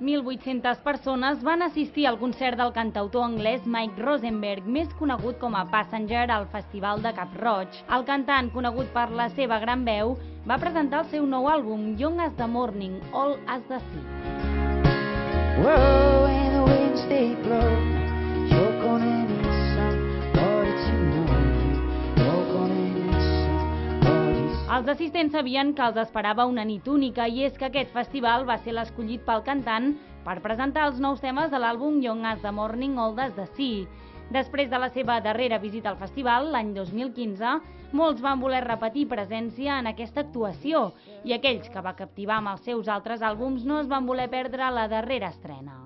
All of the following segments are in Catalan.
1.800 persones van assistir al concert del cantautor anglès Mike Rosenberg, més conegut com a Passenger, al Festival de Cap-roig. El cantant, conegut per la seva gran veu, va presentar el seu nou àlbum, Young as the Morning, Old as the Sea. Whoa, and the winds they blow, you're gonna need somebody to know you, you're gonna need somebody. Els assistents sabien que els esperava una nit única, i és que aquest festival va ser l'escollit pel cantant per presentar els nous temes de l'àlbum Young as the Morning, Old as the Sea. Després de la seva darrera visita al festival, l'any 2015, molts van voler repetir presència en aquesta actuació, i aquells que va captivar amb els seus altres àlbums no es van voler perdre la darrera estrena.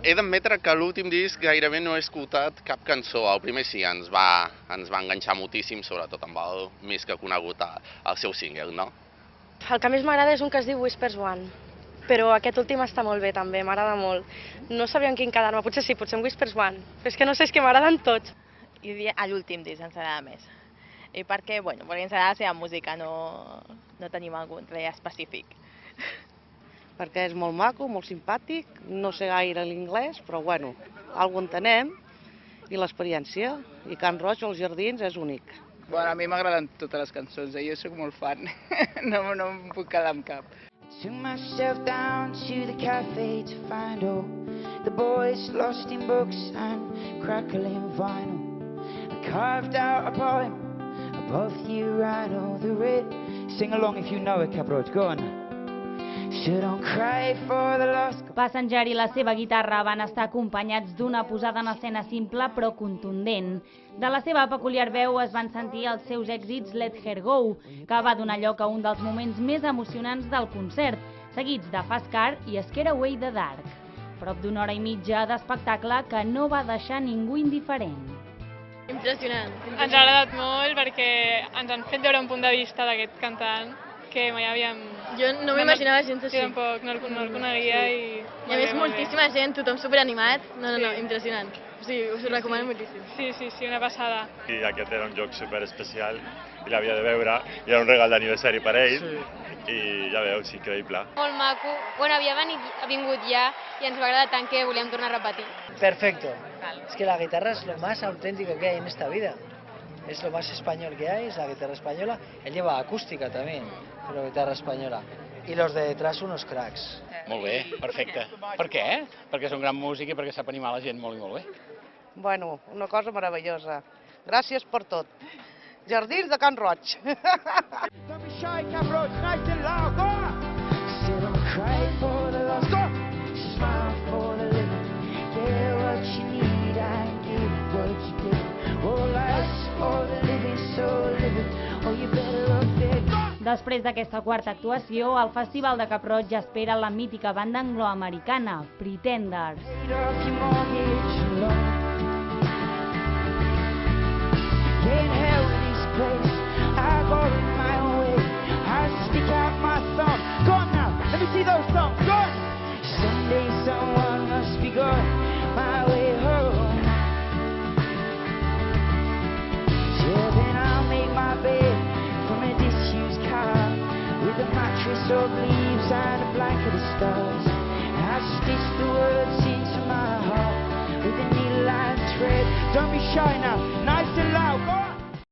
He d'admetre que l'últim disc gairebé no he escoltat cap cançó. El primer sí, ens va enganxar moltíssim, sobretot amb el més que conegut el seu single, no? El que més m'agrada és un que es diu Whispers One, però aquest últim està molt bé també, m'agrada molt. No sabia en quin quedar-me, potser sí, potser en Whispers One, però és que no sé, és que m'agraden tots. Jo diria l'últim disc ens agrada més. I perquè, bueno, perquè ens agrada la seva música, no tenim algun res específic. Perquè és molt maco, molt simpàtic, no sé gaire l'inglès, però bueno, algo entenem, i l'experiència. I Can Roig, als Jardins, és únic. Bueno, a mi m'agraden totes les cançons, jo soc molt fan, no em puc quedar amb cap. Took myself down to the cafe to find all the boys lost in books and crackling vinyl. I carved out a poem above the urinal, the red. Sing along if you know it, Cap-roig, go on. So don't cry for the lost. Passenger i la seva guitarra van estar acompanyats d'una posada en escena simple però contundent. De la seva peculiar veu es van sentir els seus èxits Let Her Go, que va donar lloc a un dels moments més emocionants del concert, seguits de Fast Car i Scare Away the Dark. Prop d'una hora i mitja d'espectacle que no va deixar ningú indiferent. Impressionant. Ens ha agradat molt perquè ens han fet veure un punt de vista d'aquest cantant que mai havíem... Jo no m'imaginava gens així. Jo tampoc, no el coneixia i... I a més moltíssima gent, tothom superanimat. No, impressionant. O sigui, us ho recomano moltíssim. Sí, una passada. I aquest era un joc super especial i l'havia de veure, i era un regal d'aniversari per ell, i ja veus, increïble. Molt maco, bueno, havia vingut ja i ens va agradar tant que volíem tornar a repetir. Perfecto, es que la guitarra es lo más auténtico que hay en esta vida. Es lo más español que hay, es la guitarra española. Él lleva acústica también, pero guitarra española. I los de detrás unos cracks. Molt bé, perfecte. Per què? Perquè és un gran músic i perquè sap animar la gent molt i molt bé. Bueno, una cosa meravellosa. Gràcies per tot. Jardins de Can Roig. Don't be shy, Cap-roig, nice and loud, go on! So don't cry for the lost, go on! Smile for the living, get what you need and give what you give. Oh, life's for the living, so live it, or you better look big. Després d'aquesta quarta actuació, el Festival de Cap-roig espera la mítica banda angloamericana, Pretenders. I go in my way, I stick out my thumb. Go on now, let me see those thumbs, go on! Someday someone must be going my way home. Till then I'll make my bed from a disused car, with a mattress of leaves and a blanket of stars. I stitch the words into my heart with a needle and thread. Don't be shy now.